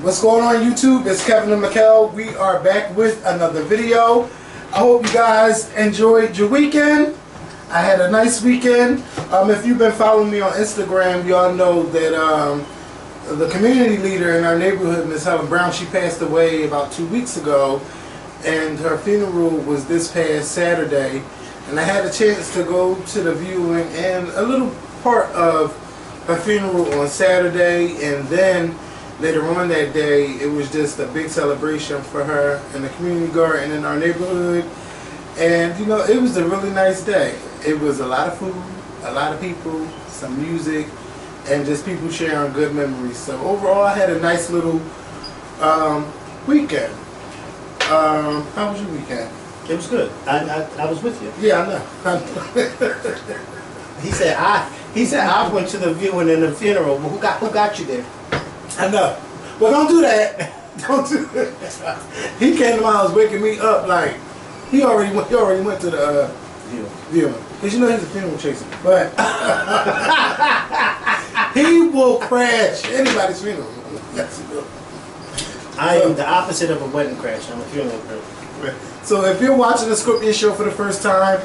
What's going on YouTube? It's Kevin and Mikkel. We are back with another video. I hope you guys enjoyed your weekend. I had a nice weekend. If you've been following me on Instagram, y'all know that the community leader in our neighborhood, Miss Helen Brown, she passed away about 2 weeks ago, and her funeral was this past Saturday. And I had a chance to go to the viewing and a little part of her funeral on Saturday, and then later on that day, it was just a big celebration for her in the community garden in our neighborhood. And you know, it was a really nice day. It was a lot of food, a lot of people, some music, and just people sharing good memories. So overall, I had a nice little weekend. How was your weekend? It was good. I was with you. Yeah, I know. He said I went to the viewing and the funeral. Well, who got you there? I know. Well, don't do that. Don't do that. He came to my house waking me up like he already went to the viewing. Because you know he's a funeral chaser. But he will crash anybody's funeral. I am the opposite of a wedding crash. I'm a funeral crash. So if you're watching the Scorpion Show for the first time,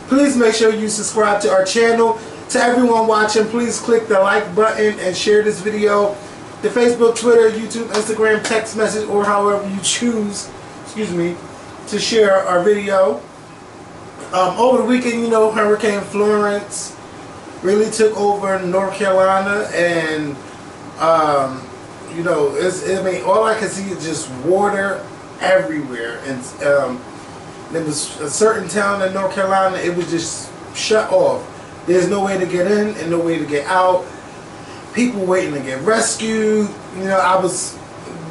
please make sure you subscribe to our channel. To everyone watching, please click the like button and share this video. The Facebook, Twitter, YouTube, Instagram, text message, or however you choose, to share our video. Over the weekend, you know, Hurricane Florence really took over North Carolina, and you know, I mean, all I can see is just water everywhere. And there was a certain town in North Carolina, it was just shut off. There's no way to get in and no way to get out. People waiting to get rescued. You know,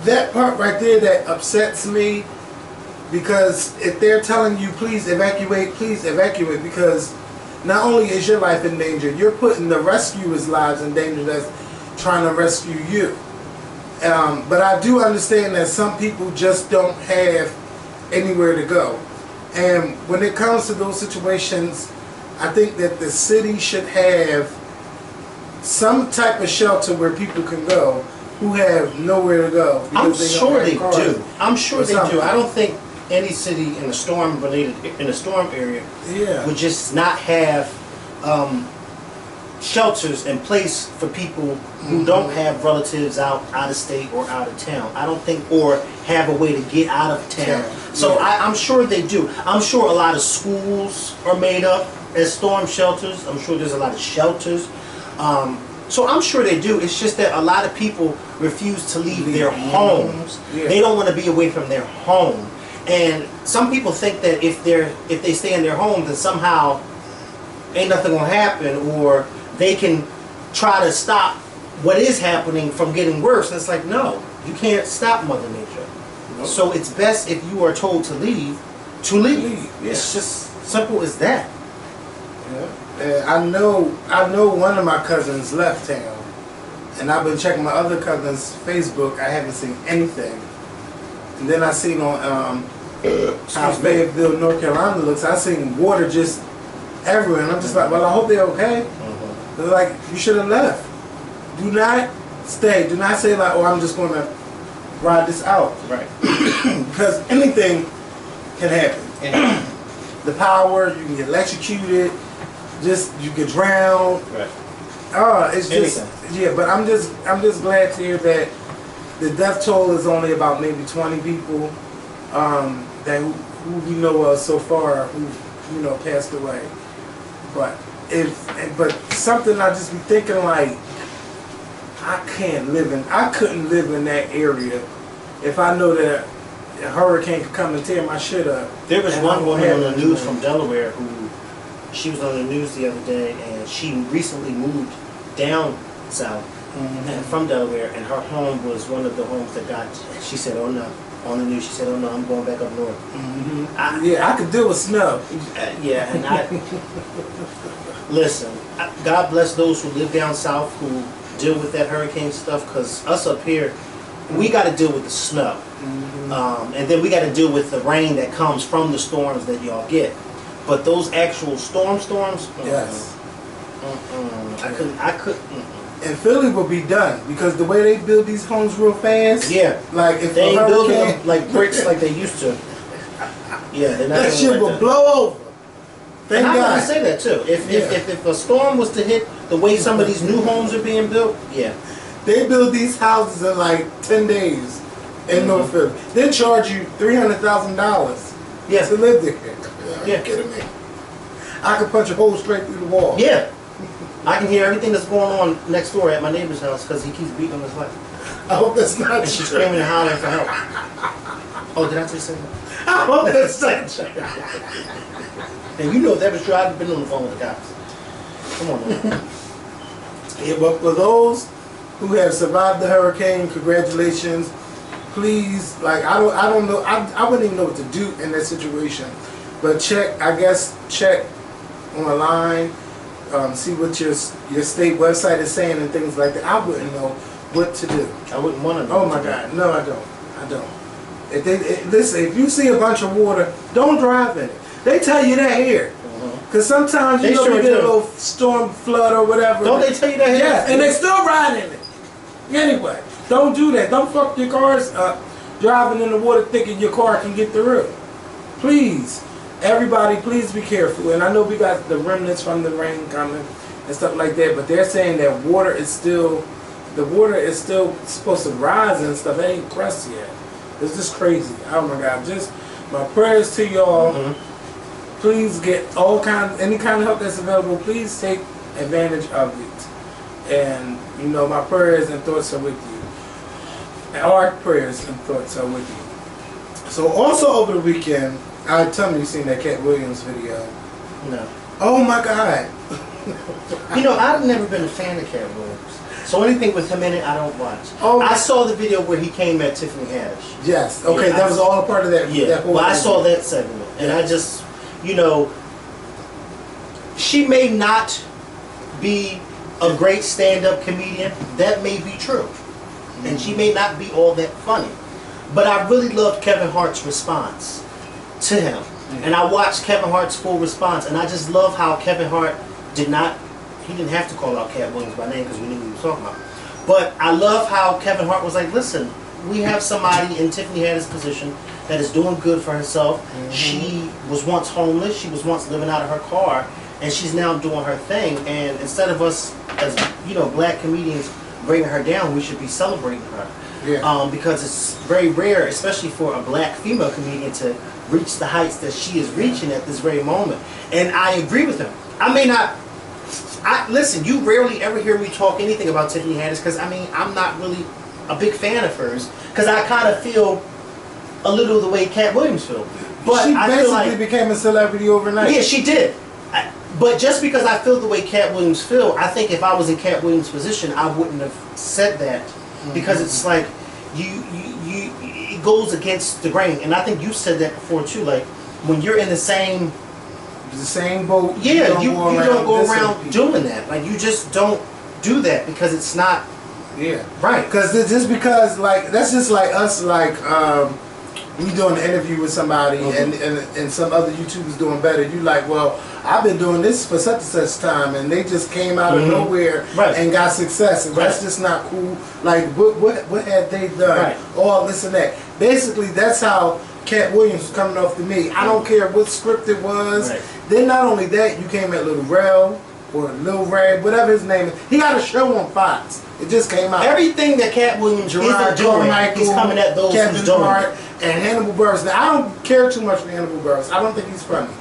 that part right there that upsets me, because if they're telling you please evacuate, because not only is your life in danger, you're putting the rescuers' lives in danger that's trying to rescue you. But I do understand that some people just don't have anywhere to go. And when it comes to those situations, I think that the city should have some type of shelter where people can go who have nowhere to go. I'm sure they do. I'm sure they do. I don't think any city in a storm area would just not have shelters in place for people who don't have relatives out of state or out of town. I don't think, or have a way to get out of town. So I'm sure they do. I'm sure a lot of schools are made up as storm shelters. I'm sure there's a lot of shelters. So I'm sure they do. It's just that a lot of people refuse to leave their homes. They don't want to be away from their home. And some people think that if they stay in their home, then somehow ain't nothing gonna happen, or they can try to stop what is happening from getting worse. And it's like, no, you can't stop Mother Nature. Nope. So it's best, if you are told to leave, to leave. Yeah. It's just simple as that. Yeah. I know one of my cousins left town, and I've been checking my other cousin's Facebook. I haven't seen anything. And then I seen on how Fayetteville, North Carolina looks. I seen water just everywhere, and I'm just like, well, I hope they're okay. They're like, you should have left. Do not stay. Do not say like, oh, I'm just going to ride this out. Right. Because anything can happen. The power, you can get electrocuted. You get drowned. Right. It's just but I'm just glad to hear that the death toll is only about maybe 20 people who we know of so far who passed away. But something I just be thinking like, I couldn't live in that area if I know that a hurricane could come and tear my shit up. There was one woman on the news from Delaware who, she was on the news the other day, and she recently moved down south and from Delaware, and her home was one of the homes that got, she said, oh no, on the news, she said, oh no, I'm going back up north. I could deal with snow. Listen, God bless those who live down south who deal with that hurricane stuff, because us up here, we got to deal with the snow. And then we got to deal with the rain that comes from the storms that y'all get. But those actual storms, yes. I couldn't. And Philly will be done because the way they build these homes real fast. Yeah. Like if They a ain't building hurricane, them like bricks like they used to. Yeah, they're not that doing shit like will that. blow over. Thank And I'm God. gonna say that too. If a storm was to hit the way some of these new homes are being built, yeah. They build these houses in like 10 days in North Philly. Then charge you $300,000 Yeah. to live there. Are Yeah. you kidding me? I could punch a hole straight through the wall. Yeah. I can hear everything that's going on next door at my neighbor's house because he keeps beating on his wife. I hope that's not And she's true. screaming and hollering for help. Oh, did I just say that? I hope that's not true. And you know if that was true, I'd have been on the phone with the cops. Come on, man. Yeah, but for those who have survived the hurricane, congratulations. Please, like I don't know, I wouldn't even know what to do in that situation. But check online, see what your state website is saying and things like that. I wouldn't know what to do. I wouldn't want to know. Oh my God, no, I don't. Listen, if you see a bunch of water, don't drive in it. They tell you that here. Because sometimes you They know sure you get a do. little storm, flood, or whatever. Don't they tell you that here? Yes, and they still ride in it. Anyway, don't do that. Don't fuck your cars up driving in the water thinking your car can get through. Please, everybody, please be careful. And I know we got the remnants from the rain coming and stuff like that, but they're saying that the water is still supposed to rise and stuff. It ain't crushed yet. It's just crazy. Oh my God. Just my prayers to y'all. Please get any kind of help that's available. Please take advantage of it. And you know, my prayers and thoughts are with you. Our prayers and thoughts are with you. So also over the weekend, tell me you seen that Katt Williams video. No. Oh my God. You know, I've never been a fan of Katt Williams. So anything with him in it, I don't watch. Oh, I saw the video where he came at Tiffany Haddish. Yes. Okay, Yeah, that was all a part of that. Yeah. That whole Well, I thing. saw that segment, and I just, you know, she may not be a great stand-up comedian. That may be true, and she may not be all that funny. But I really loved Kevin Hart's response to him, and I watched Kevin Hart's full response, and I just love how Kevin Hart he didn't have to call out Katt Williams by name because we knew who he was talking about. But I love how Kevin Hart was like, listen, we have somebody in Tiffany Haddish's position that is doing good for herself. She was once homeless. She was once living out of her car, and she's now doing her thing. And instead of us, as you know, black comedians bringing her down, we should be celebrating her. Yeah. Because it's very rare, especially for a black female comedian, to reach the heights that she is reaching at this very moment. And I agree with him. I may not. Listen, you rarely ever hear me talk anything about Tiffany Haddish because, I mean, I'm not really a big fan of hers because I kind of feel a little the way Katt Williams feels. But she I basically feel like, became a celebrity overnight. yeah, she did. But just because I feel the way Katt Williams feel, I think if I was in Katt Williams' position, I wouldn't have said that because it's like it goes against the grain. And I think you said that before too. Like when you're in the same boat. Yeah, you don't go around doing that. Like you just don't do that because it's not. Yeah. Right. Because just because like that's just like us like we doing an interview with somebody and some other YouTubers doing better. You like, well, I've been doing this for such and such time and they just came out of nowhere and got success and that's just not cool. Like what had they done? Right. All this and that. Basically that's how Katt Williams was coming off to me. I don't care what script it was. Right. Then not only that, you came at Lil Rel or Lil Ray, whatever his name is. He got a show on Fox. It just came out. Everything that Katt Williams isn't doing, he's coming at those Kevin who's doing Hart, it. and Hannibal Buress. Now, I don't care too much for Hannibal Buress. I don't think he's funny.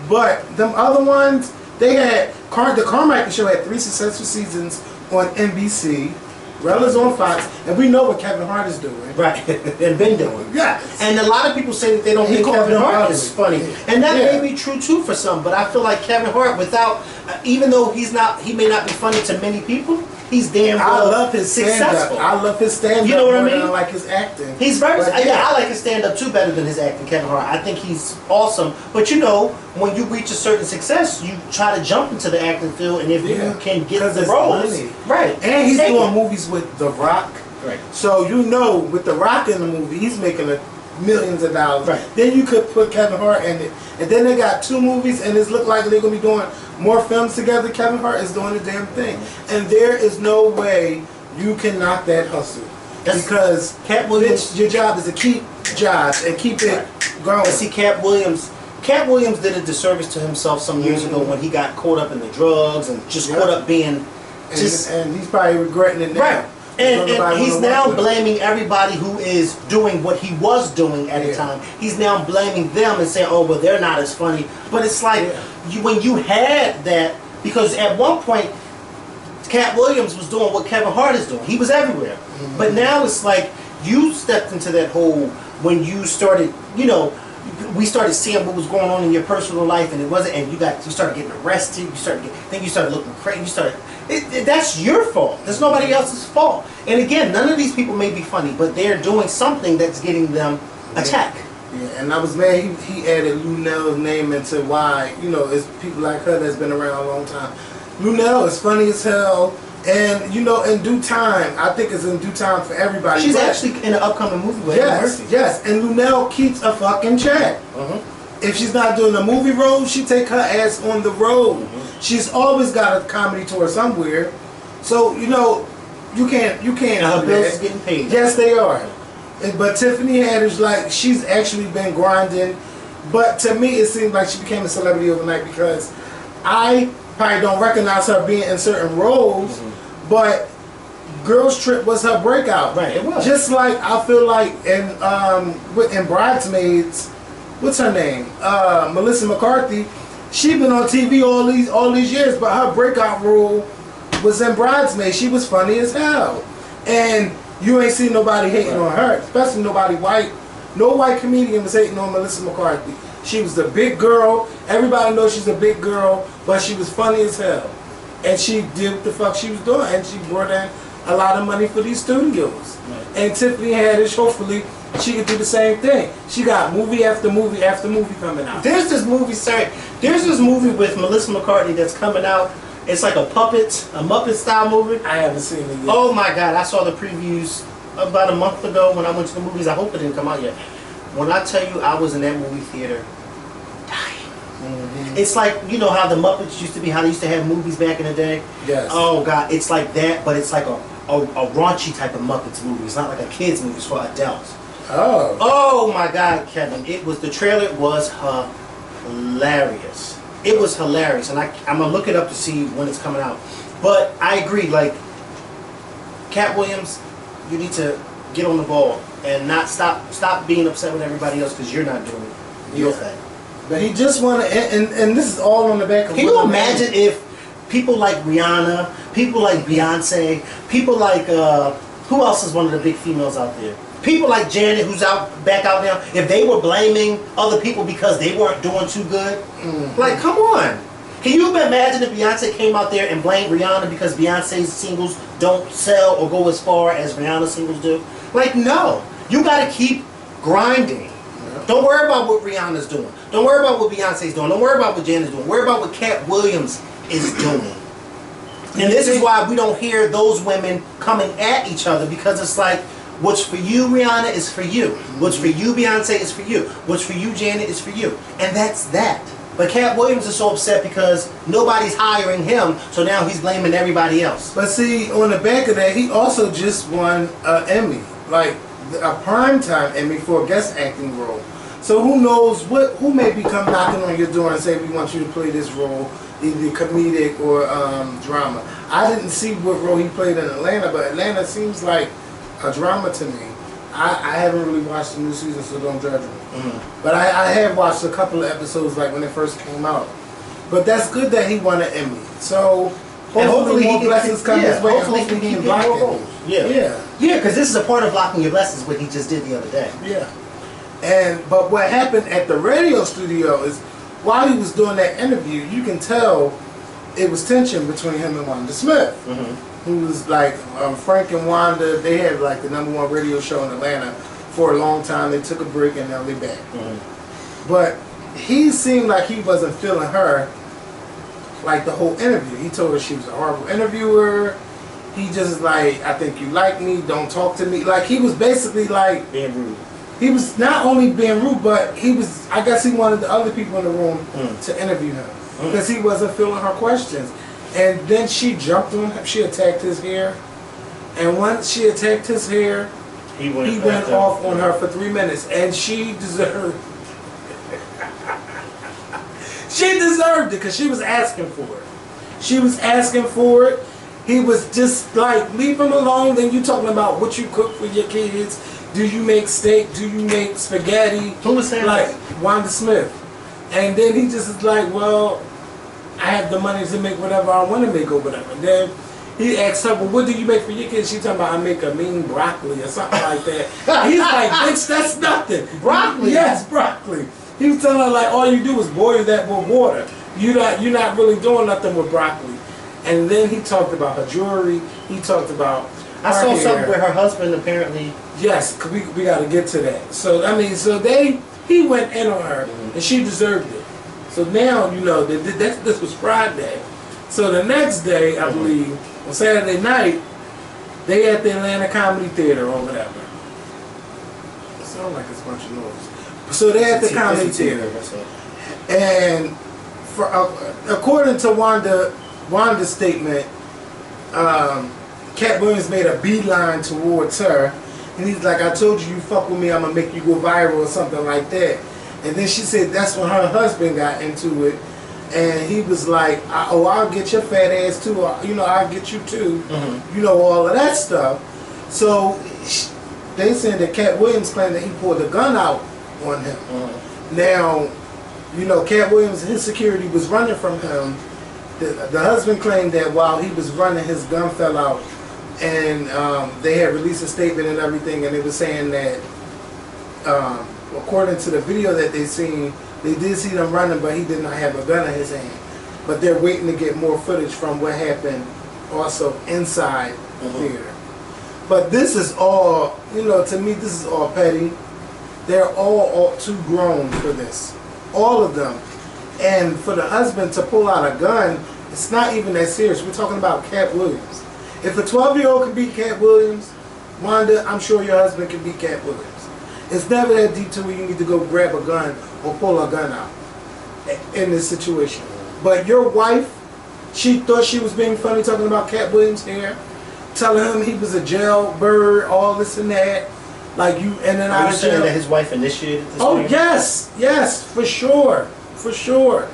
But them other ones, they had the Carmichael Show had 3 successful seasons on NBC. Rel is on Fox, and we know what Kevin Hart is doing. Right, and been doing. Yes. And a lot of people say that they don't think Kevin Hart is funny, and that may be true too for some. But I feel like Kevin Hart, without, even though he may not be funny to many people, he's damn well I love his successful. stand-up. I love his stand-up. You know what I more mean? than I like his acting. He's very. But, I like his stand-up too better than his acting. Kevin Hart. I think he's awesome. But you know, when you reach a certain success, you try to jump into the acting field, and if you can get the roles, money. right? And he's take doing it. movies with The Rock. Right. So you know, with The Rock in the movie, he's making a millions of dollars. Right. Then you could put Kevin Hart in it. And then they got 2 movies, and it's look like they're going to be doing more films together. Kevin Hart is doing the damn thing. And there is no way you can knock that hustle. Because, Katt Williams, bitch, your job is to keep jobs and keep it going. But see, Katt Williams did a disservice to himself some years ago when he got caught up in the drugs and just caught up being and he's probably regretting it now. Right. And he's now blaming everybody who is doing what he was doing at the time. He's now blaming them and saying, oh, well, they're not as funny. But it's like, when you had that, because at one point, Katt Williams was doing what Kevin Hart is doing. He was everywhere. But now it's like, you stepped into that hole when you started, you know, we started seeing what was going on in your personal life, and it wasn't, and you started getting arrested, then you started looking crazy, that's your fault. That's nobody else's fault. And again, none of these people may be funny, but they're doing something that's getting them a check. Yeah, and I was mad he added Lunell's name into why, you know, it's people like her that's been around a long time. Lunell is funny as hell, and, you know, in due time, I think it's in due time for everybody. She's actually in an upcoming movie with Yes, and Lunell keeps a fucking check. If she's not doing a movie role, she take her ass on the road. She's always got a comedy tour somewhere. So, you know, you can't her bills is getting paid. Yes, they are. But Tiffany Haddish, like, she's actually been grinding. But to me, it seems like she became a celebrity overnight because I probably don't recognize her being in certain roles, but Girls Trip was her breakout. Right, it was. Just like I feel like in Bridesmaids, what's her name? Melissa McCarthy. She been on TV all these years, but her breakout role was in Bridesmaids. She was funny as hell, and you ain't seen nobody hating on her, especially nobody white. No white comedian was hating on Melissa McCarthy. She was the big girl. Everybody knows she's a big girl, but she was funny as hell, and she did what the fuck she was doing, and she brought in a lot of money for these studios. And Tiffany Haddish, hopefully, she could do the same thing. She got movie after movie after movie coming out. There's this movie with Melissa McCarthy that's coming out. It's like a Muppet style movie. I haven't seen it yet. Oh my God, I saw the previews about a month ago when I went to the movies. I hope it didn't come out yet. When I tell you I was in that movie theater dying. It's like, you know how the Muppets used to be, how they used to have movies back in the day? Yes. Oh God, it's like that, but it's like a raunchy type of Muppets movie. It's not like a kid's movie, it's for adults. Oh. Oh my God, Kevin. The trailer was hilarious. It was hilarious, and I'm gonna look it up to see when it's coming out. But I agree, like, Katt Williams, you need to get on the ball and not stop being upset with everybody else because you're not doing your thing. But he just wanna, and this is all on the back of. Can you imagine if people like Rihanna, people like Beyonce, people like who else is one of the big females out there? People like Janet, who's back out now, if they were blaming other people because they weren't doing too good, like, come on. Can you imagine if Beyonce came out there and blamed Rihanna because Beyonce's singles don't sell or go as far as Rihanna's singles do? Like, no. You gotta keep grinding. Don't worry about what Rihanna's doing. Don't worry about what Beyonce's doing. Don't worry about what Janet's doing. Worry about what Katt Williams is doing. And this is why we don't hear those women coming at each other, because it's like, what's for you, Rihanna, is for you. What's for you, Beyonce, is for you. What's for you, Janet, is for you. And that's that. But Katt Williams is so upset because nobody's hiring him, so now he's blaming everybody else. But see, on the back of that, he also just won an Emmy, like a primetime Emmy for a guest acting role. So who knows who may be come knocking on your door and say, we want you to play this role, either comedic or drama. I didn't see what role he played in Atlanta, but Atlanta seems like a drama to me. I haven't really watched the new season, so don't judge me. But I have watched a couple of episodes, like when it first came out. But that's good that he won an Emmy. So hopefully more blessings come his way. Hopefully he can block it. Yeah, because this is a part of blocking your blessings, what he just did the other day. Yeah. But what happened at the radio studio is, while he was doing that interview, you can tell it was tension between him and Wanda Smith. Who was like Frank and Wanda. They had like the #1 radio show in Atlanta for a long time. They took a break and now they're back. But he seemed like he wasn't feeling her like the whole interview. He told her she was a horrible interviewer. He just like, I think you like me, don't talk to me. Like, he was basically like being rude. he was not only being rude, but he was, I guess he wanted the other people in the room to interview him because he wasn't feeling her questions. And then she jumped on him, she attacked his hair. And once she attacked his hair, he went off on her for 3 minutes. And she deserved she deserved it because she was asking for it. She was asking for it. He was just like, leave him alone. Then you talking about what you cook for your kids. Do you make steak? Do you make spaghetti? Who was saying like that? Wanda Smith. And then he just is like, well, I have the money to make whatever I want to make or whatever. And then he asked her, well, what do you make for your kids? She talking about, I make a mean broccoli or something like that. And he's like, bitch, that's nothing. Broccoli? Yes, broccoli. He was telling her, like, all you do is boil that with water. You're not really doing nothing with broccoli. And then he talked about her jewelry. He talked about I saw something where her husband apparently... Yes, we got to get to that. So, I mean, he went in on her, and she deserved it. So now, you know, this was Friday. So the next day, I believe, on Saturday night, they at the Atlanta Comedy Theater or whatever. It sounds like it's a bunch of noise. So they at the Comedy Theater. And for, according to Wanda's statement, Katt Williams made a beeline towards her. And he's like, I told you, you fuck with me, I'm going to make you go viral or something like that. And then she said that's when her husband got into it. And he was like, oh, I'll get your fat ass too. Or, you know, I'll get you too. You know, all of that stuff. So they said that Katt Williams claimed that he pulled a gun out on him. Now, you know, Katt Williams, his security was running from him. The husband claimed that while he was running, his gun fell out. And they had released a statement and everything, and it was saying that, according to the video that they seen, they did see them running, but he did not have a gun in his hand. But they're waiting to get more footage from what happened also inside the theater. But this is all, you know, to me, this is all petty. They're all too grown for this. All of them. And for the husband to pull out a gun, it's not even that serious. We're talking about Katt Williams. If a 12-year-old can beat Katt Williams, Wanda, I'm sure your husband can beat Katt Williams. It's never that deep to where you need to go grab a gun or pull a gun out in this situation. But your wife, she thought she was being funny talking about Katt Williams' hair, telling him he was a jailbird, all this and that. Like you in and out of jail. Are you saying that his wife initiated this? Oh, yes, for sure. For sure.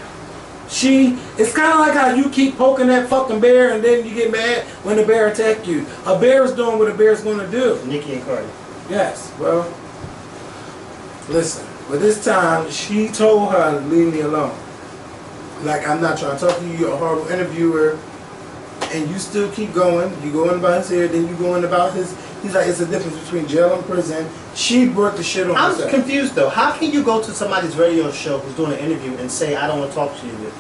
It's kind of like how you keep poking that fucking bear and then you get mad when the bear attack you. A bear's doing what a bear's going to do. Nikki and Cardi. Yes, well, listen. But this time, she told her to leave me alone. Like, I'm not trying to talk to you. You're a horrible interviewer. And you still keep going. You go in about his hair, then you go in about his... He's like, it's a difference between jail and prison. She brought the shit on herself. I'm confused, though. How can you go to somebody's radio show who's doing an interview and say, I don't want to talk to you?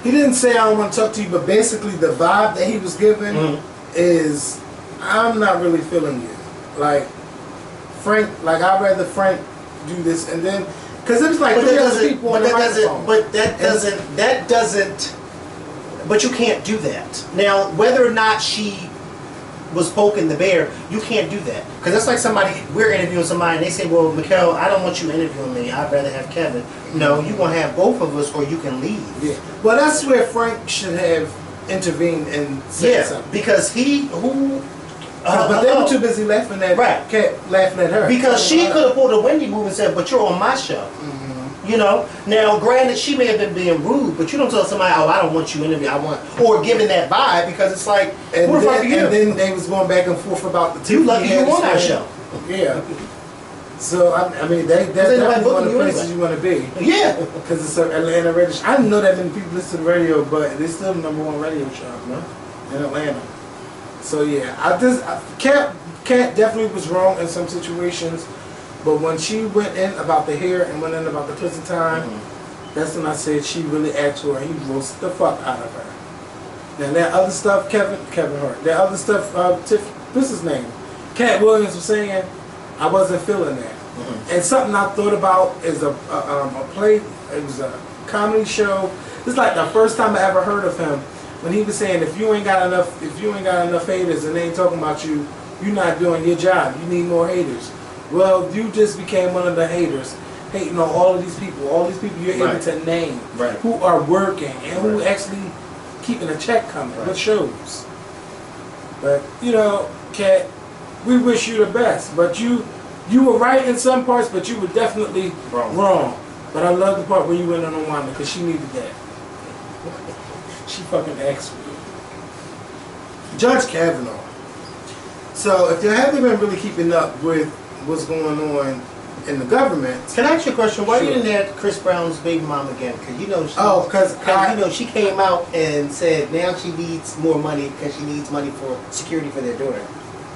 He didn't say, I don't want to talk to you, but basically the vibe that he was giving is, I'm not really feeling you. Like, Frank, like, I'd rather Frank do this, and then... Because it was like three other people on the microphone. That doesn't... But you can't do that. Now, whether or not she was poking the bear, you can't do that. Because that's like somebody, we're interviewing somebody and they say, well, Mikkel, I don't want you interviewing me. I'd rather have Kevin. No, you're going to have both of us or you can leave. Yeah. Well, that's where Frank should have intervened and said something. Because but they were too busy laughing at Katt, laughing at her. Because she could have pulled a Wendy move and said, but you're on my show. You know, now granted she may have been being rude, but you don't tell somebody, oh, I don't want you interview, or giving that vibe, because it's like, and then they was going back and forth about the Tiffany Haddish. You on our show. Yeah. So I mean, that's definitely one of the places you want to be. Yeah. Because it's an Atlanta radio show. I didn't know that many people listen to the radio, but it's still the #1 radio show, no? In Atlanta. So yeah, Katt definitely was wrong in some situations. But when she went in about the hair and went in about the prison time, that's when I said she really asked for her. He roasted the fuck out of her. Now that other stuff, Kevin Hart, that other stuff, what's his name? Katt Williams was saying, I wasn't feeling that. And something I thought about is a play. It was a comedy show. It's like the first time I ever heard of him when he was saying, if you ain't got enough haters and they ain't talking about you, you're not doing your job. You need more haters. Well, you just became one of the haters, hating on all these people you're able to name, who are working and who actually keeping a check coming, with shows. But, you know, Katt, we wish you the best. But you were right in some parts, but you were definitely wrong. But I love the part where you went on Wanda, because she needed that. She fucking asked for you. Judge Kavanaugh. So, if you haven't been really keeping up with what's going on in the government. Can I ask you a question? Why you didn't add Chris Brown's baby mom again? Because you know she, she came out and said now she needs more money because she needs money for security for their daughter.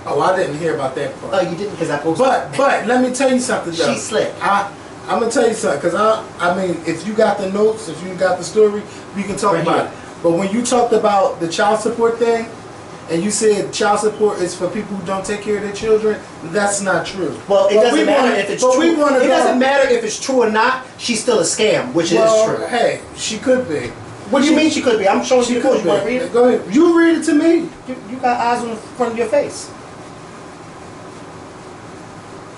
Oh, I didn't hear about that part. Oh, you didn't, because I posted. But let me tell you something though. She slick. I'm gonna tell you something, because I mean, if you got the notes, if you got the story, we can talk about it. But when you talked about the child support thing, and you said child support is for people who don't take care of their children, that's not true. Well, it doesn't matter if it's true. It doesn't matter if it's true or not. She's still a scam, which is true. Hey, she could be. What do you mean she could be? I'm showing you the quote. You want to read it? Go ahead. You read it to me. You got eyes on the front of your face.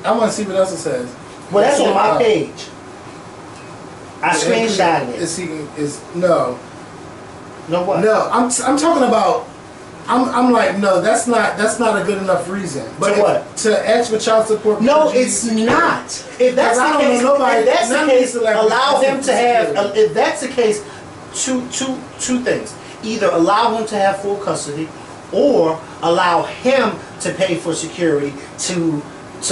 I want to see what else it says. Well, that's on my page. I screenshotted it. No. No what? No, I'm talking about. I'm like, no, that's not a good enough reason. But what? To ask for child support? No, it's not. If that's the case, allow him to have. If that's the case, two things: either allow him to have full custody, or allow him to pay for security to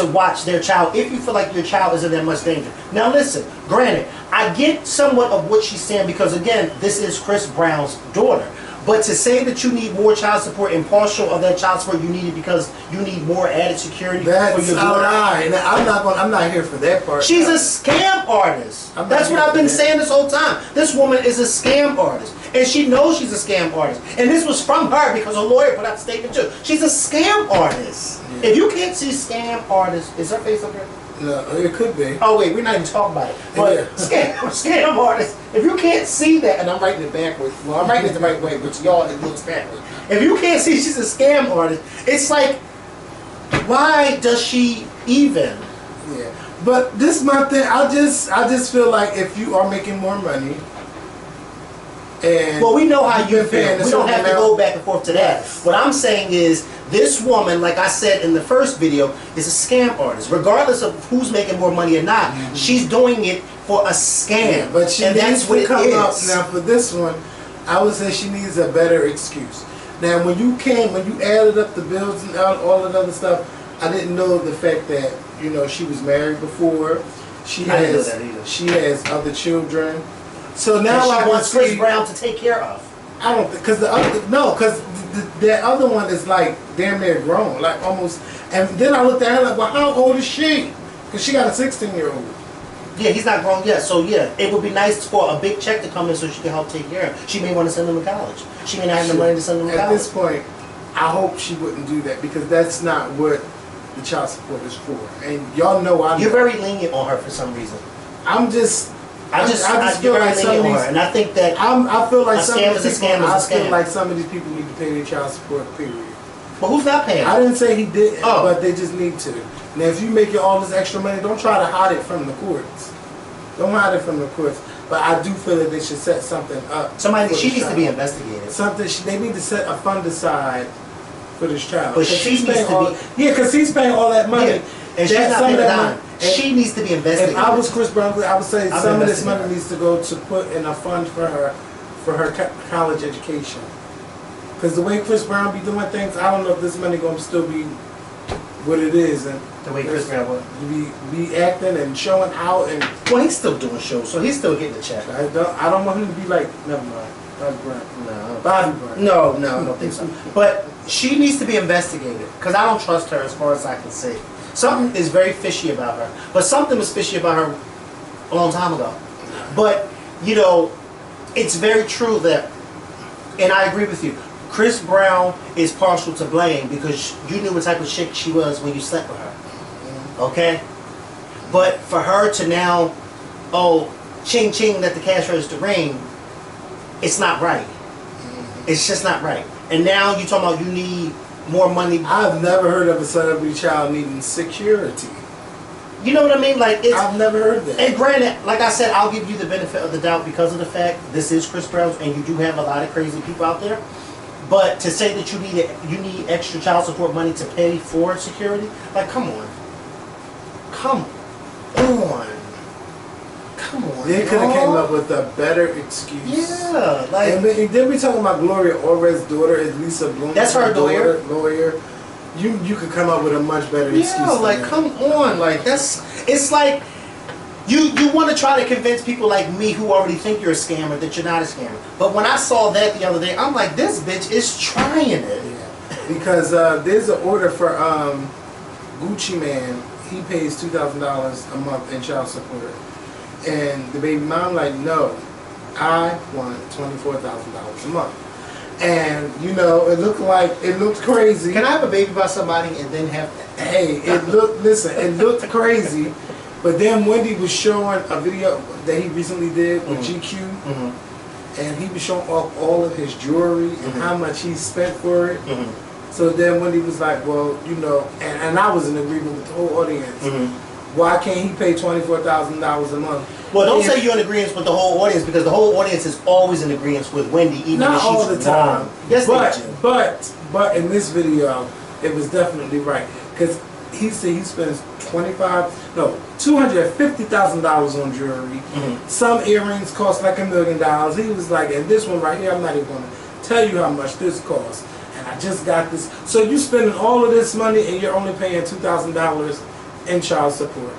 watch their child if you feel like your child is in that much danger. Now listen, granted, I get somewhat of what she's saying, because again, this is Chris Brown's daughter. But to say that you need more child support and partial of that child support you need it because you need more added security for your daughter. I'm not here for that part. She's a scam artist. That's what I've been saying this whole time. This woman is a scam artist. And she knows she's a scam artist. And this was from her because her lawyer put out a statement too. She's a scam artist. Yeah. If you can't see scam artist, is her face up here? No, it could be. Oh wait, we're not even talking about it. But scam artist. If you can't see that, and I'm writing it backwards. Well, I'm writing it the right way, but y'all, it looks backwards. If you can't see she's a scam artist, it's like, why does she even? Yeah. But this is my thing. I just feel like if you are making more money, and well, we know how you feel. We don't have to go back and forth to that. What I'm saying is, this woman, like I said in the first video, is a scam artist. Regardless of who's making more money or not, she's doing it for a scam. Yeah, but she needs to come up. Now for this one, I would say she needs a better excuse. Now when you added up the bills and all of the other stuff, I didn't know the fact that, you know, she was married before. She has other children. So now I want Chris Brown to take care of. I don't think, because the other one is like damn near grown, like almost. And then I looked at her like, well, how old is she? Because she got a 16-year-old. Yeah, he's not grown yet. So yeah, it would be nice for a big check to come in so she can help take care of. She may want to send him to college. She may not have the money to send him to college. At this point, I hope she wouldn't do that, because that's not what the child support is for. And y'all know You're very lenient on her for some reason. I just feel like some of these, and I think that I feel like some of these people, I feel like some of these people need to pay their child support. Period. But who's not paying? I didn't say he didn't, but they just need to. Now, if you make all this extra money, don't try to hide it from the courts. Don't hide it from the courts. But I do feel that they should set something up. She needs to be investigated. They need to set a fund aside for this child. But she needs to be. Yeah, because he's paying all that money. Yeah. And she's not paying a dime. She needs to be investigated. If I was Chris Brown, I would say some of this money needs to go to put in a fund for her college education. Because the way Chris Brown be doing things, I don't know if this money going to still be what it is. And the way Chris Brown would be acting and showing out, and well, he's still doing shows, so he's still getting the check. I don't want him to be like, never mind, Bobby Brown. Bobby Brown. No, I don't think so. But she needs to be investigated, because I don't trust her as far as I can see. Something is very fishy about her. But something was fishy about her a long time ago. But, you know, it's very true that, and I agree with you, Chris Brown is partial to blame, because you knew what type of chick she was when you slept with her. Okay? But for her to now, ching ching, let the cash register ring, it's not right. It's just not right. And now you're talking about you need more money. I've never heard of a celebrity child needing security. You know what I mean? Like, it's... I've never heard that. And granted, like I said, I'll give you the benefit of the doubt because of the fact this is Chris Brown and you do have a lot of crazy people out there. But to say that you need extra child support money to pay for security, like, come on. Come on. Come on. They could have came up with a better excuse. Yeah, like... And then we talking about Gloria Orez's daughter, is Lisa Bloom. That's her lawyer. You could come up with a much better excuse. Yeah, like, than that. come on. Like, it's like... You want to try to convince people like me who already think you're a scammer that you're not a scammer. But when I saw that the other day, I'm like, this bitch is trying it. Yeah. Because there's an order for Gucci Man. He pays $2,000 a month in child support. And the baby mom like, no, I want $24,000 a month. And, you know, it looked crazy. Can I have a baby by somebody and then have... Hey, it looked crazy. But then Wendy was showing a video that he recently did with GQ, and he was showing off all of his jewelry and how much he spent for it. So then Wendy was like, well, you know, and I was in agreement with the whole audience. Why can't he pay $24,000 a month? Well, don't say you're in agreement with the whole audience because the whole audience is always in agreement with Wendy, even not if she's all the time. wrong. Yes, but in this video, it was definitely right because he said he spends $250,000 on jewelry. Some earrings cost like $1 million. He was like, and this one right here, I'm not even going to tell you how much this costs. And I just got this. So you spending all of this money and you're only paying $2,000 in child support,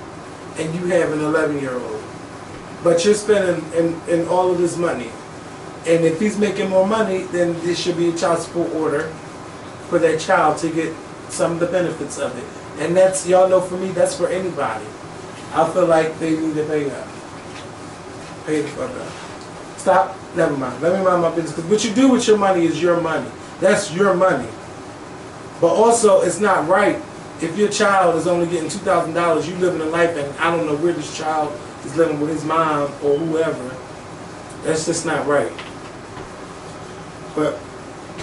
and you have an 11-year-old. But you're spending in all of this money. And if he's making more money, then there should be a child support order for that child to get some of the benefits of it. And that's, y'all know, for me, that's for anybody. I feel like they need to pay up. Pay the fuck up. Stop. Never mind. Let me mind my business. Because what you do with your money is your money. That's your money. But also, it's not right. If your child is only getting $2,000, you living a life, and I don't know where this child is living with his mom or whoever. That's just not right. But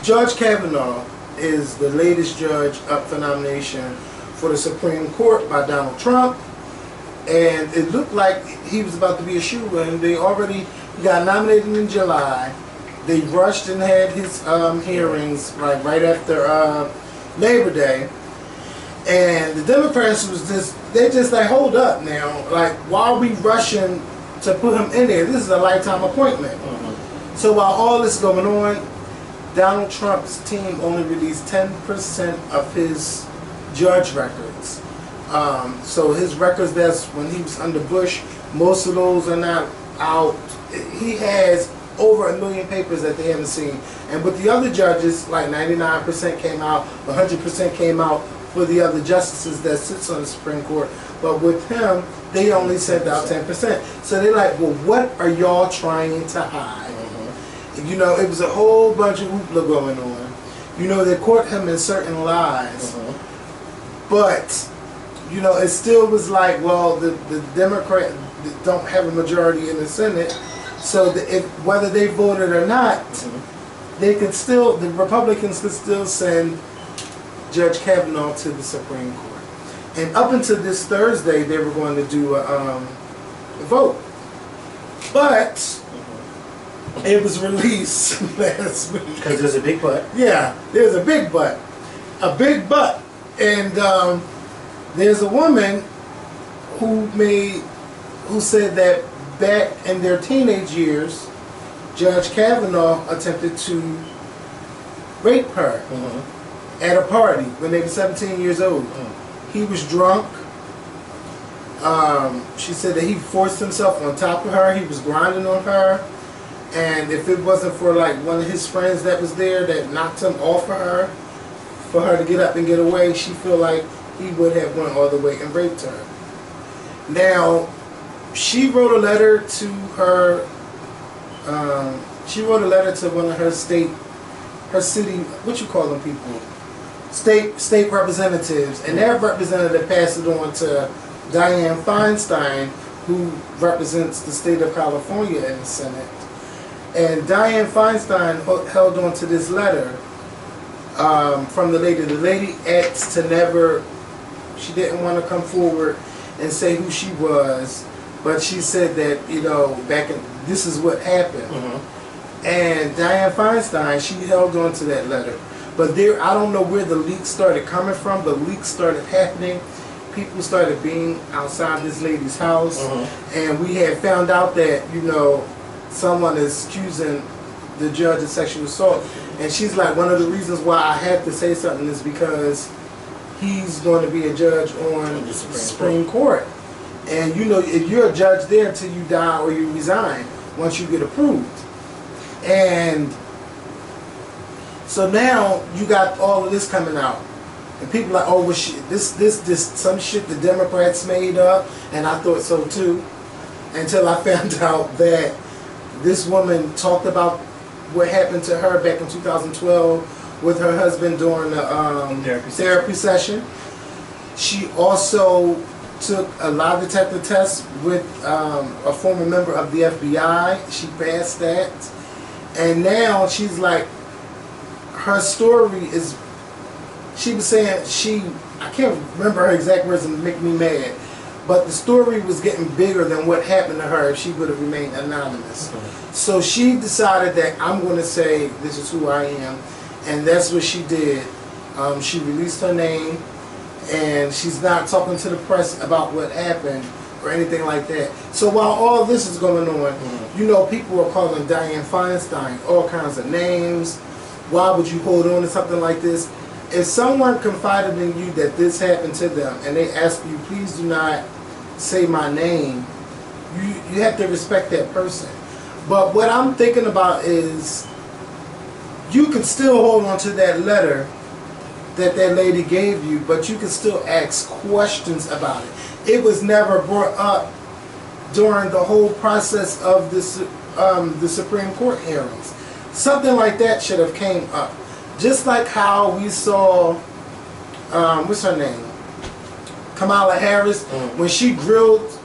Judge Kavanaugh is the latest judge up for nomination for the Supreme Court by Donald Trump, and it looked like he was about to be a shoo-in. He got nominated in July. They rushed and had his hearings right after Labor Day, and the Democrats they just like, hold up now, like, why are we rushing to put him in there? This is a lifetime appointment. So while all this is going on, Donald Trump's team only released 10% of his judge records. So his records, that's when he was under Bush, most of those are not out. He has over 1 million papers that they haven't seen. And with the other judges, like 99% came out, 100% came out for the other justices that sits on the Supreme Court. But with him, they only sent out 10%. So they're like, well, what are y'all trying to hide? You know, it was a whole bunch of hoopla going on. You know, they caught him in certain lies. But, you know, it still was like, well, the Democrats don't have a majority in the Senate. So whether they voted or not, they could still, the Republicans could still send Judge Kavanaugh to the Supreme Court. And up until this Thursday, they were going to do a vote. But it was released last week. Because there's a big but. Yeah, there's a big but. A big but. And there's a woman who said that back in their teenage years, Judge Kavanaugh attempted to rape her at a party when they were 17 years old. He was drunk. She said that he forced himself on top of her. He was grinding on her. And if it wasn't for like one of his friends that was there that knocked him off of her, for her to get up and get away, she feel like he would have went all the way and raped her. Now, she wrote a letter to her, she wrote a letter to one of her city, what you call them people? State representatives, and their representative passed it on to Dianne Feinstein, who represents the state of California in the Senate. And Dianne Feinstein held on to this letter from the lady. The lady asked to never, she didn't want to come forward and say who she was, but she said that, you know, this is what happened. And Dianne Feinstein, she held on to that letter. But I don't know where the leaks started coming from, but leaks started happening. People started being outside this lady's house, and we had found out that, you know, someone is accusing the judge of sexual assault. And she's like, one of the reasons why I have to say something is because he's going to be a judge on the Supreme Court. And, you know, if you're a judge there until you die or you resign, once you get approved. And so now you got all of this coming out. And people are like, oh, well, this some shit the Democrats made up. And I thought so too. Until I found out that this woman talked about what happened to her back in 2012 with her husband during the therapy session. She also took a lie detector test with a former member of the FBI. She passed that. And now she's like, her story is, she was saying I can't remember her exact words and make me mad, but the story was getting bigger than what happened to her if she would have remained anonymous. So she decided that I'm going to say this is who I am, and that's what she did. She released her name, and she's not talking to the press about what happened or anything like that. So while all this is going on, you know, people are calling Dianne Feinstein all kinds of names. Why would you hold on to something like this? If someone confided in you that this happened to them and they ask you, please do not say my name, you have to respect that person. But what I'm thinking about is you can still hold on to that letter that lady gave you, but you can still ask questions about it. It was never brought up during the whole process of this, the Supreme Court hearings. Something like that should have came up. Just like how we saw, what's her name? Kamala Harris, when she grilled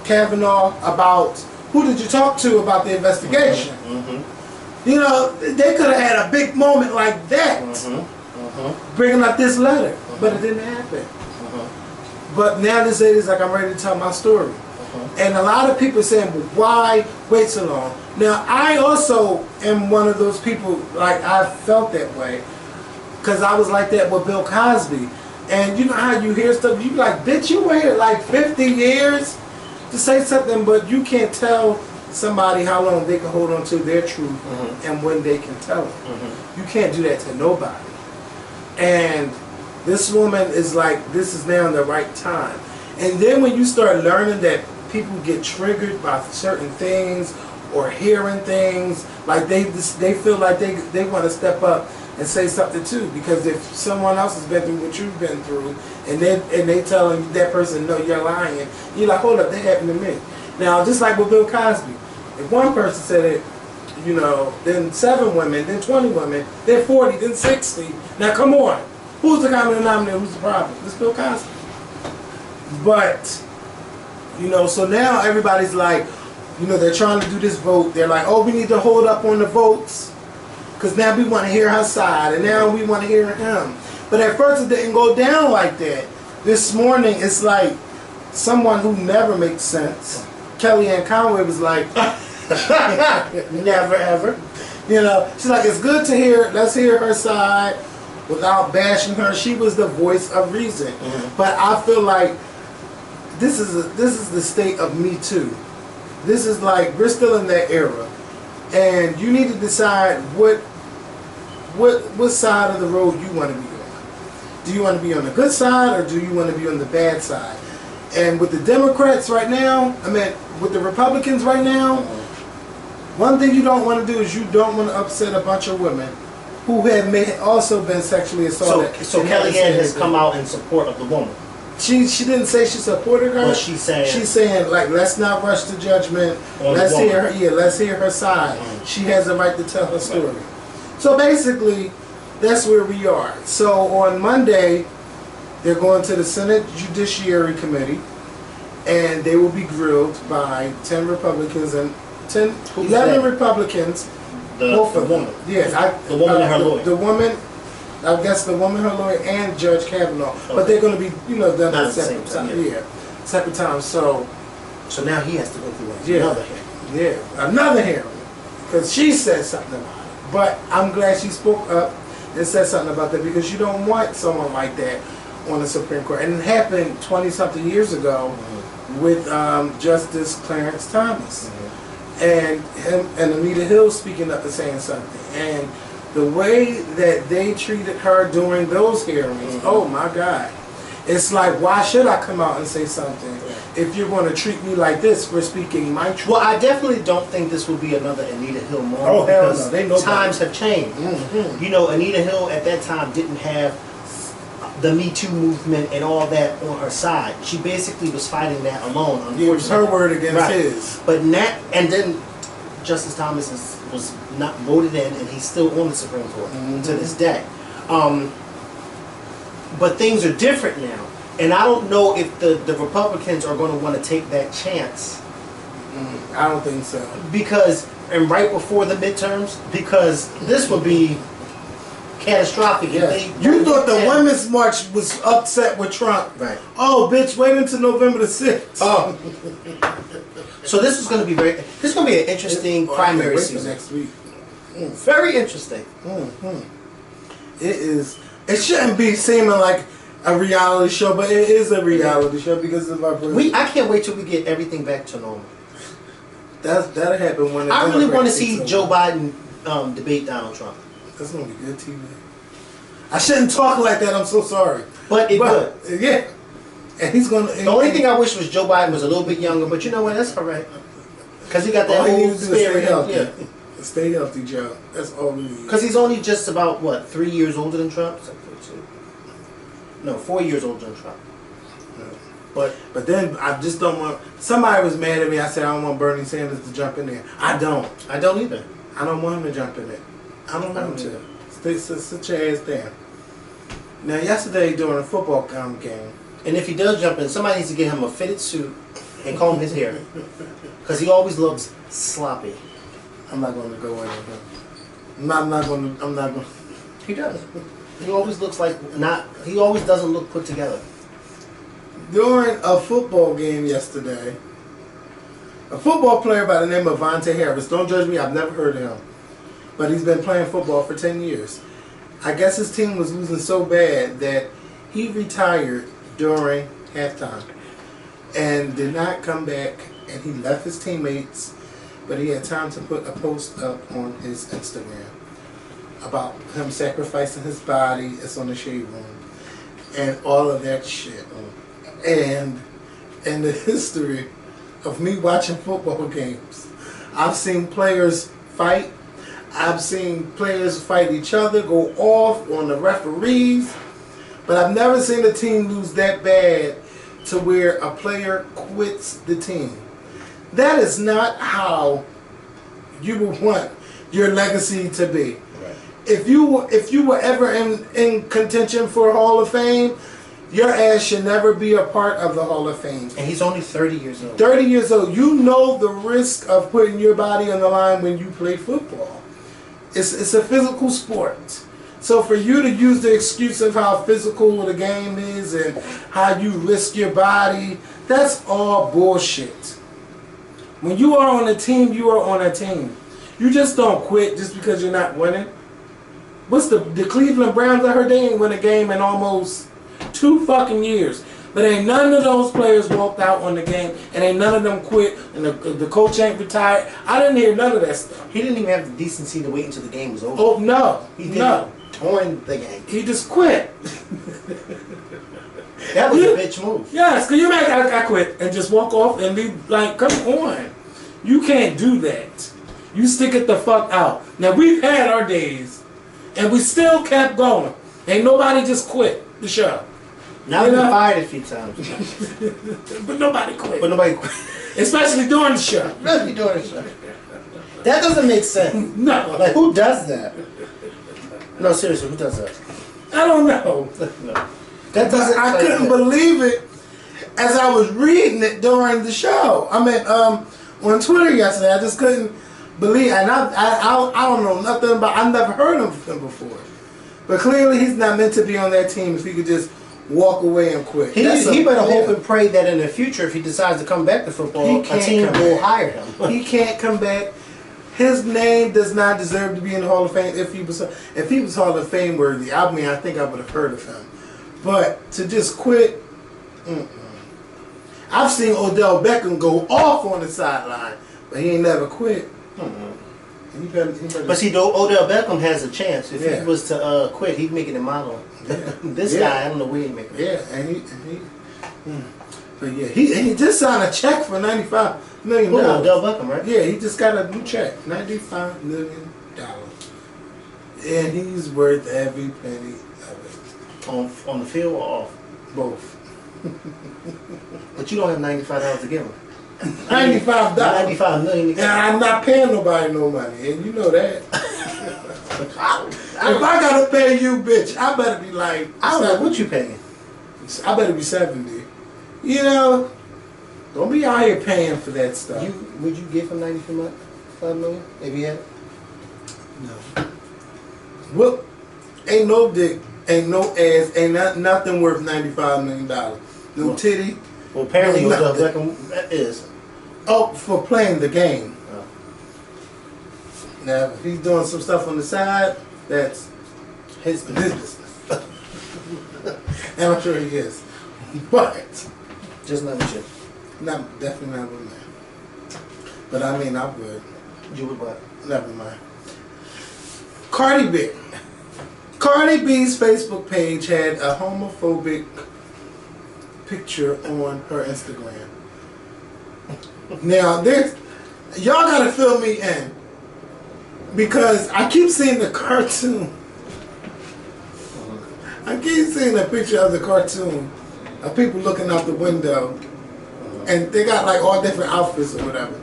Kavanaugh about, who did you talk to about the investigation? You know, they could have had a big moment like that, bringing up this letter, but it didn't happen. But now this lady's like, I'm ready to tell my story. And a lot of people are saying, well, why wait so long? Now, I also am one of those people, like, I felt that way, because I was like that with Bill Cosby. And you know how you hear stuff, you like, bitch, you waited like 50 years to say something, but you can't tell somebody how long they can hold on to their truth and when they can tell it. You can't do that to nobody. And this woman is like, this is now the right time. And then when you start learning that people get triggered by certain things or hearing things, like they feel like they want to step up and say something too, because if someone else has been through what you've been through and they telling that person, no, you're lying, you're like, hold up, that happened to me. Now, just like with Bill Cosby, if one person said it, you know, then 7 women, then 20 women, then 40, then 60. Now come on, who's the common denominator? Who's the problem? It's Bill Cosby. But you know, so now everybody's like, you know, they're trying to do this vote. They're like, oh, we need to hold up on the votes because now we want to hear her side and now we want to hear him. But at first it didn't go down like that. This morning it's like someone who never makes sense, Kellyanne Conway, was like, never ever. You know, she's like, it's good to hear, let's hear her side without bashing her. She was the voice of reason. But I feel like this is the state of Me Too. This is like, we're still in that era, and you need to decide what side of the road you want to be on. Do you want to be on the good side, or do you want to be on the bad side? And with the Democrats right now, I mean, with the Republicans right now, one thing you don't want to do is you don't want to upset a bunch of women who have also been sexually assaulted. So Kellyanne has come out in support of the woman. She didn't say she supported her. But she's saying like, let's not rush to judgment. Let's hear her. Yeah, let's hear her side. She has a right to tell her story. So basically, that's where we are. So on Monday, they're going to the Senate Judiciary Committee, and they will be grilled by 10 Republicans and 11 Republicans. The woman. Yes, the woman and her lawyer. The woman. I guess the woman, her lawyer, and Judge Kavanaugh, but they're going to be, you know, done at the same time. Yeah. type of time. So now he has to go through another hearing. Yeah, another hearing. Because she said something about it. But I'm glad she spoke up and said something about that, because you don't want someone like that on the Supreme Court. And it happened 20-something years ago with Justice Clarence Thomas. And him and Anita Hill speaking up and saying something. And the way that they treated her during those hearings, oh my God. It's like, why should I come out and say something if you're going to treat me like this for speaking my truth? Well, I definitely don't think this will be another Anita Hill moment. Oh, hell because no. They know times have changed. You know, Anita Hill at that time didn't have the Me Too movement and all that on her side. She basically was fighting that alone. It was her word against his. But and then Justice Thomas was not voted in, and he's still on the Supreme Court to this day. But things are different now. And I don't know if the Republicans are going to want to take that chance. I don't think so. And right before the midterms, because this would be catastrophic. Yeah. You thought the Women's March was upset with Trump. Right. Oh, bitch, wait until November the 6th. Oh. So this is going to be an interesting primary season. Next week. Very interesting. It is. It shouldn't be seeming like a reality show, but it is a reality show because of our president. I can't wait till we get everything back to normal. That'll happen when I really want to see Joe Biden debate Donald Trump. That's gonna be good TV. I shouldn't talk like that. I'm so sorry. But it could. Yeah. And he's gonna. The only thing I wish was Joe Biden was a little bit younger, but you know what? That's all right. Because he got that whole stay healthy. Yeah. Stay healthy, Joe. That's all we need. Because he's only just about, 3 years older than Trump? No, 4 years older than Trump. But then I just don't want. Somebody was mad at me. I said I don't want Bernie Sanders to jump in there. I don't. I don't either. I don't want him to jump in there. I don't want him to. Sit your ass down. Now, yesterday during a football game. And if he does jump in, somebody needs to get him a fitted suit and comb his hair. Because he always looks sloppy. I'm not going to go in there. I'm not going to. He does. He always looks like he always doesn't look put together. During a football game yesterday, a football player by the name of Vontae Harris, don't judge me, I've never heard of him, but he's been playing football for 10 years. I guess his team was losing so bad that he retired during halftime and did not come back, and he left his teammates, but he had time to put a post up on his Instagram about him sacrificing his body. It's on the shade room and all of that shit. And in the history of me watching football games, I've seen players fight. I've seen players fight each other, go off on the referees, but I've never seen a team lose that bad to where a player quits the team. That is not how you would want your legacy to be. Right. If you were ever in contention for Hall of Fame, your ass should never be a part of the Hall of Fame. And he's only 30 years old. 30 years old. You know the risk of putting your body on the line when you play football. It's a physical sport. So for you to use the excuse of how physical the game is and how you risk your body, that's all bullshit. When you are on a team, you are on a team. You just don't quit just because you're not winning. What's the Cleveland Browns? I heard they ain't win a game in almost 2 fucking years. But ain't none of those players walked out on the game, and ain't none of them quit, and the coach ain't retired. I didn't hear none of that stuff. He didn't even have the decency to wait until the game was over. Oh, no. He didn't during the game. He just quit. That was a bitch move. Yes, because you make I quit and just walk off and be like, come on. You can't do that. You stick it the fuck out. Now, we've had our days, and we still kept going. Ain't nobody just quit the show. Now we've been fired a few times. But nobody quit. Especially during the show. Especially during the show. That doesn't make sense. No. Like, who does that? No, seriously, who does that? I don't know. No. That doesn't. I couldn't believe it as I was reading it during the show. I mean, on Twitter yesterday, I just couldn't believe. And I don't know nothing about. I've never heard of him before. But clearly, he's not meant to be on that team if he could just walk away and quit. He better hope and pray that in the future, if he decides to come back to football, a team will hire him. He can't come back. His name does not deserve to be in the Hall of Fame. If he was Hall of Fame worthy, I mean, I think I would have heard of him. But to just quit, I've seen Odell Beckham go off on the sideline, but he ain't never quit. He better, but see, though, Odell Beckham has a chance. If he was to quit, he'd make it in model. This guy, I don't know where he make it. Yeah, but yeah, he just signed a check for $95 million. Odell Beckham, right? Yeah, he just got a new check, $95 million, and he's worth every penny of it. On the field or off? Both. But you don't have $95 to give him. $95. $95 million. And I'm not paying nobody no money, and you know that. If I gotta pay you, bitch, I better be like. I don't know what you paying. I better be 70. You know, don't be out here paying for that stuff. Would you give him $95 million if he had it? No. Well, ain't no dick, ain't no ass, ain't nothing worth $95 million. No titty. Well, apparently Odell Beckham is. Oh, for playing the game. Oh. Now, if he's doing some stuff on the side, that's his business. And I'm sure he is. But just not with you. Definitely not with me. But I mean, I would. You would what? Never mind. Cardi B. Cardi B's Facebook page had a homophobic picture on her Instagram. Now, y'all gotta fill me in, because I keep seeing the cartoon. I keep seeing a picture of the cartoon of people looking out the window, and they got like all different outfits or whatever.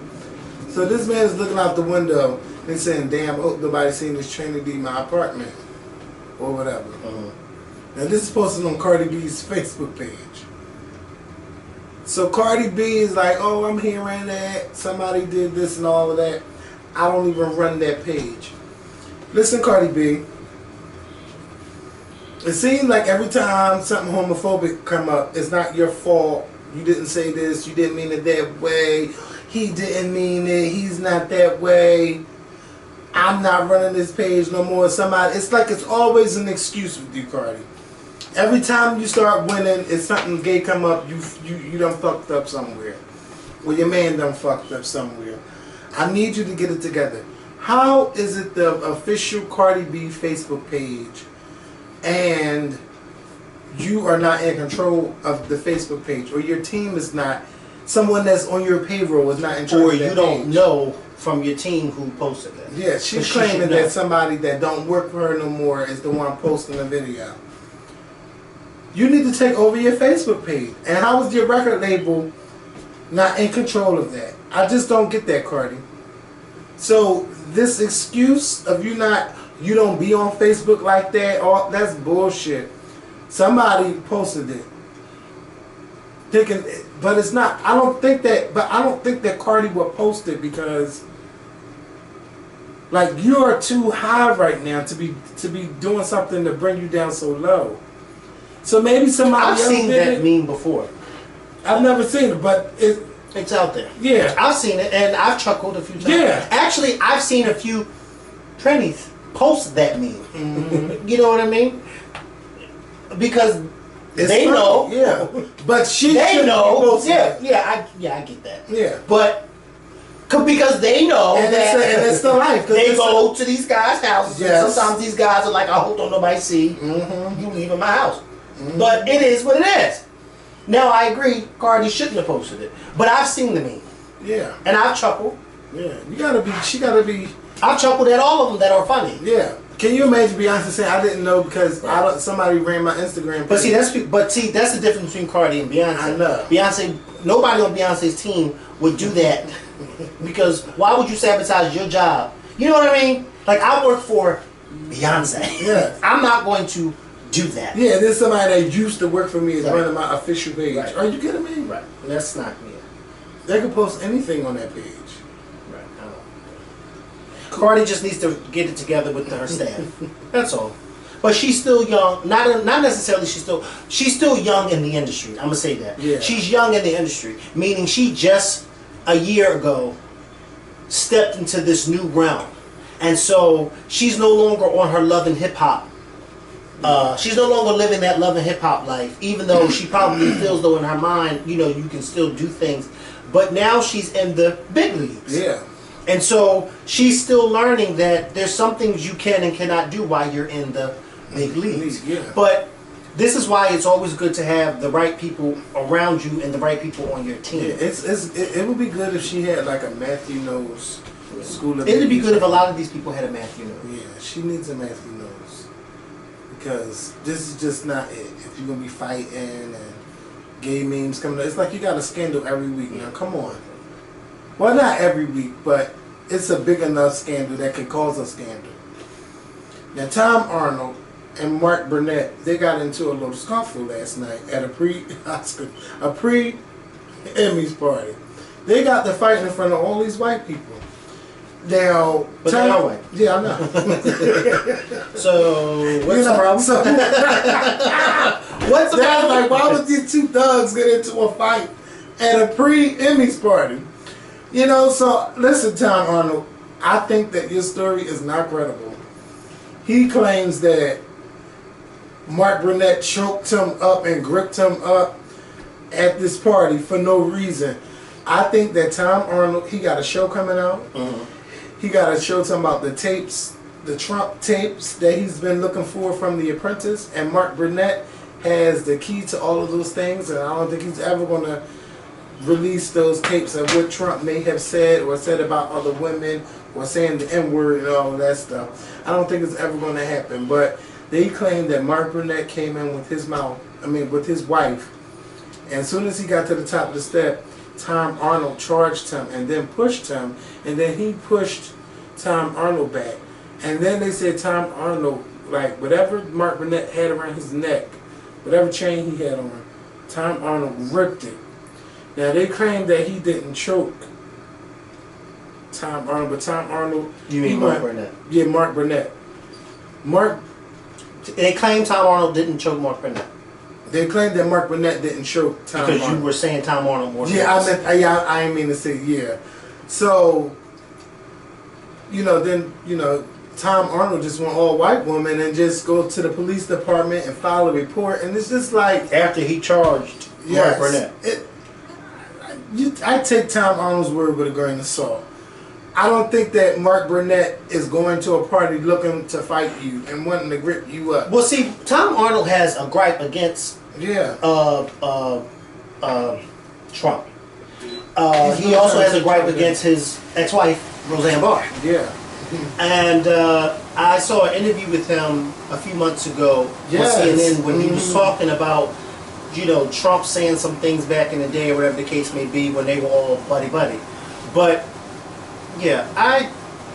So this man is looking out the window and saying, "Damn, I hope nobody's seen this Trinity in my apartment," or whatever. Now this is posted on Cardi B's Facebook page. So Cardi B is like, "Oh, I'm hearing that somebody did this and all of that. I don't even run that page." Listen, Cardi B. It seems like every time something homophobic come up, it's not your fault. You didn't say this. You didn't mean it that way. He didn't mean it. He's not that way. I'm not running this page no more. It's like it's always an excuse with you, Cardi. Every time you start winning, it's something gay come up, you done fucked up somewhere. Or your man done fucked up somewhere. I need you to get it together. How is it the official Cardi B Facebook page and you are not in control of the Facebook page, or your team is not, someone that's on your payroll is not in charge of that page? Or you don't know from your team who posted that. Yeah, she's claiming that somebody that don't work for her no more is the one posting the video. You need to take over your Facebook page. And how is your record label not in control of that? I just don't get that, Cardi. So this excuse of you don't be on Facebook like that, that's bullshit. Somebody posted it. But it's not. I don't think that Cardi would post it, because like, you are too high right now to be doing something to bring you down so low. So maybe somebody else did it. I've seen that meme before. I've never seen it, but it's out there. Yeah. I've seen it, and I've chuckled a few times. Yeah. Actually, I've seen a few trannies post that meme. Mm-hmm. You know what I mean? Because they know. Yeah. But they know. Yeah, I get that. Yeah. But because they know and it's the life. They go to these guys' houses. Yes. And sometimes these guys are like, "I hope don't nobody see you leaving my house." Mm-hmm. But it is what it is. Now I agree, Cardi shouldn't have posted it, but I've seen the meme. Yeah. And I've chuckled. Yeah. She gotta be. I've chuckled at all of them that are funny. Yeah. Can you imagine Beyonce saying, "I didn't know because somebody ran my Instagram page"? But see, that's the difference between Cardi and Beyonce. I know. Beyonce, nobody on Beyonce's team would do that, because why would you sabotage your job? You know what I mean? Like, I work for Beyonce. Yeah. I'm not going to do that. Yeah, there's somebody that used to work for me is running my official page. Right. Are you kidding me? Right. That's not me. They can post anything on that page. Right. Cardi just needs to get it together with her staff. That's all. but she's still young. Not necessarily she's still young in the industry. I'm gonna say that. Yeah. She's young in the industry, meaning she just a year ago stepped into this new realm, and so she's no longer on her love and hip hop. She's no longer living that love and hip hop life, even though she probably feels though in her mind, you know, you can still do things. But now she's in the big leagues. Yeah. And so she's still learning that there's some things you can and cannot do while you're in the big leagues. Yeah. But this is why it's always good to have the right people around you and the right people on your team. Yeah, it would be good if she had like a Matthew Knowles school of. It'd be good if a lot of these people had a Matthew Knowles. Yeah, she needs a Matthew Knowles because this is just not it. If you're gonna be fighting and gay memes coming up, it's like you got a scandal every week now. Come on. Well, not every week, but it's a big enough scandal that could cause a scandal. Now, Tom Arnold and Mark Burnett, they got into a little scuffle last night at a pre-Emmys party. They got the fight in front of all these white people. Now, But they are white. Yeah, I know. So what's the problem? So, What's the that's problem? like, why would these two thugs get into a fight at a pre-Emmys party? You know, so listen, Tom Arnold, I think that your story is not credible. He claims that Mark Burnett choked him up and gripped him up at this party for no reason. I think that Tom Arnold, he got a show coming out. Mm-hmm. He got a show talking about the tapes, the Trump tapes that he's been looking for from The Apprentice. And Mark Burnett has the key to all of those things. And I don't think he's ever going to release those tapes of what Trump may have said or said about other women or saying the N-word and all of that stuff. I don't think it's ever going to happen. But they claim that Mark Burnett came in with his with his wife. And as soon as he got to the top of the step, Tom Arnold charged him and then pushed him, and then he pushed Tom Arnold back. And then they said Tom Arnold, like whatever Mark Burnett had around his neck, whatever chain he had on, Tom Arnold ripped it. Now they claim that he didn't choke Tom Arnold, but Tom Arnold... You mean Mark Burnett? Yeah, Mark Burnett. They claim Tom Arnold didn't choke Mark Burnett. They claim that Mark Burnett didn't choke Tom Arnold. Because you were saying Tom Arnold more than I didn't mean to say yeah. So, Tom Arnold just went all white woman and just go to the police department and file a report, and it's just like after he charged Mark Burnett. I take Tom Arnold's word with a grain of salt. I don't think that Mark Burnett is going to a party looking to fight you and wanting to grip you up. Well, see, Tom Arnold has a gripe against Trump. He also has a gripe against his ex-wife, Roseanne Barr. Yeah. And I saw an interview with him a few months ago on CNN when he was talking about, Trump saying some things back in the day or whatever the case may be when they were all buddy-buddy. But, yeah,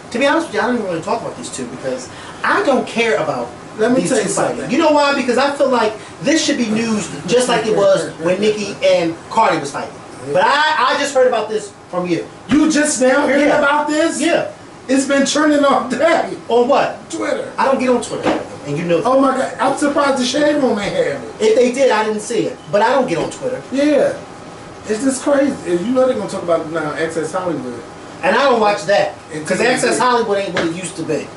to be honest with you, I don't even want to talk about these two because I don't care about these two fighting. You know why? Because I feel like this should be news just like it was when Nicki and Cardi was fighting. But I just heard about this from you. You just now hearing about this? Yeah. It's been trending all day. On what? Twitter. I don't get on Twitter. And you know that. Oh my God. I'm surprised the Shade Room ain't have it. If they did, I didn't see it. But I don't get on Twitter. Yeah. It's just crazy. You know they're going to talk about it now, Access Hollywood. And I don't watch that. Because Access Hollywood ain't what it used to be.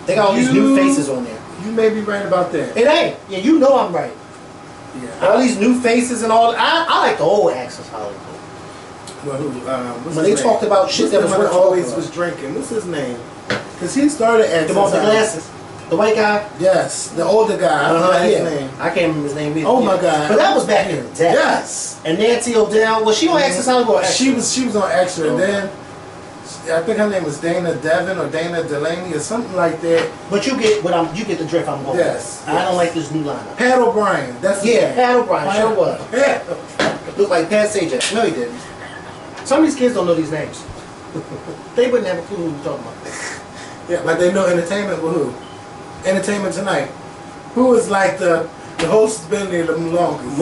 They got all these new faces on there. You may be right about that. It ain't. Yeah, you know I'm right. Yeah. All these new faces and all. I like the old Access Hollywood. Well, when they talked about shit that was worth always was drinking. What's his name? Because he started Access the one with the glasses. The white guy? Yes. The older guy. I his name. I can't remember his name either. Oh my God. But that was back in the day. Yes. And Nancy O'Dell, was she on Access Hollywood? She was on Extra. And then I think her name was Dana Devin or Dana Delaney or something like that. But you get you get the drift I'm going. Yes. I don't like this new lineup. Pat O'Brien. That's his name. Pat O'Brien. Sure was. Yeah. Looked like Pat Sajak. No, he didn't. Some of these kids don't know these names. They wouldn't have a clue who you're talking about. Yeah, but they know Entertainment with who? Entertainment Tonight. Who is like the host has been there the longest?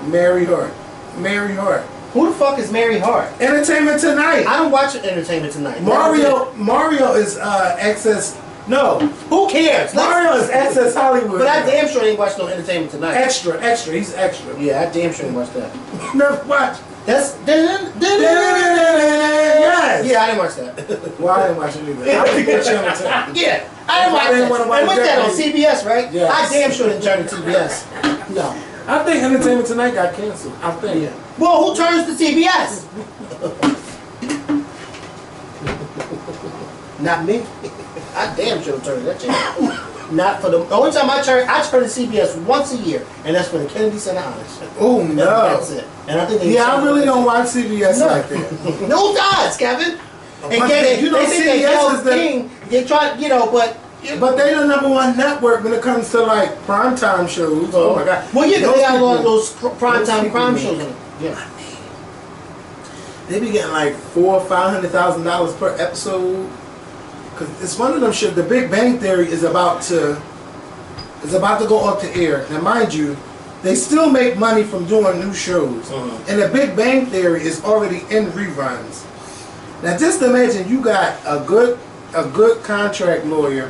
Mary Hart. Mary Hart. Who the fuck is Mary Hart? Entertainment Tonight. I don't watch Entertainment Tonight. Mario is Access No. Who cares? Mario is Access Hollywood. But I damn sure ain't watched no Entertainment Tonight. Extra. He's extra. Yeah, I damn sure ain't watched that. Never watch. That's Yes. yeah, I didn't watch that. Well, I didn't watch it either. I think it's Channel 10. Yeah, I didn't watch that. wanna watch And what's that on Jeopardy. CBS, right? Yes. I damn sure didn't turn to TBS. No. I think Entertainment Tonight got canceled. I think. Yeah. Well, who turns to CBS? Not me. I damn sure turned to that channel. Not for the only time I turn to CBS once a year, and that's for the Kennedy Center Honors. Oh no. That's it. And I think they I really don't watch CBS like that. No does, Kevin. And But Kevin, you know, they think they CBS Kel is the- King. They try, but they the #1 network when it comes to like primetime shows. Oh my god. well, yeah, Those they got a lot of people- those primetime people crime make- shows on it. Yeah. They be getting like $400,000 or $500,000 per episode. Cause it's one of them shit. The Big Bang Theory is about to go off the air. Now, mind you, they still make money from doing new shows, and the Big Bang Theory is already in reruns. Now, just imagine you got a good contract lawyer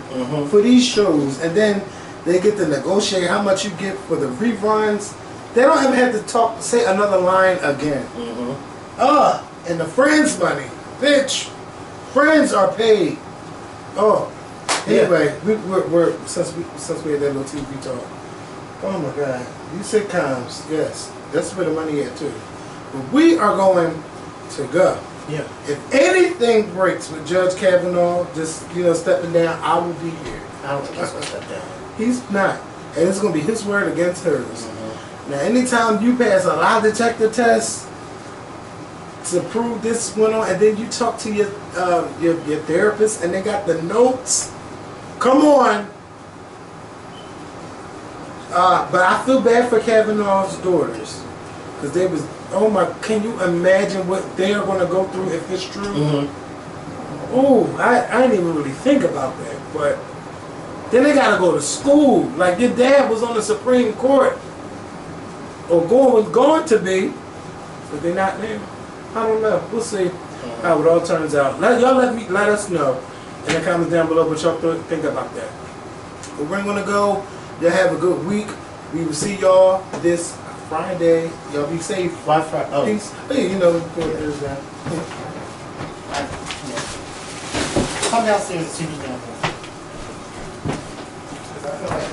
for these shows, and then they get to negotiate how much you get for the reruns. They don't even have to say another line again. And the Friends money, bitch. Friends are paid. Oh, anyway, we're since we had that little TV talk. Oh my God, these sitcoms, yes, that's where the money at too. But we are going to go. Yeah. If anything breaks with Judge Kavanaugh, just stepping down, I will be here. I don't think he's gonna step down. He's not, and it's gonna be his word against hers. Now, anytime you pass a lie detector test to prove this went on, and then you talk to your therapist, and they got the notes. Come on. But I feel bad for Kavanaugh's daughters, because they was. Oh my! Can you imagine what they are going to go through if it's true? Oh, I didn't even really think about that. But then they got to go to school. Like your dad was on the Supreme Court, or was going to be, but they're not there. I don't know. We'll see how it all turns out. Let us know in the comments down below what y'all think about that. But we're gonna go. Y'all have a good week. We will see y'all this Friday. Y'all be safe. Why Friday? Oh. Peace. Hey, what it is now. Come downstairs and see me down there.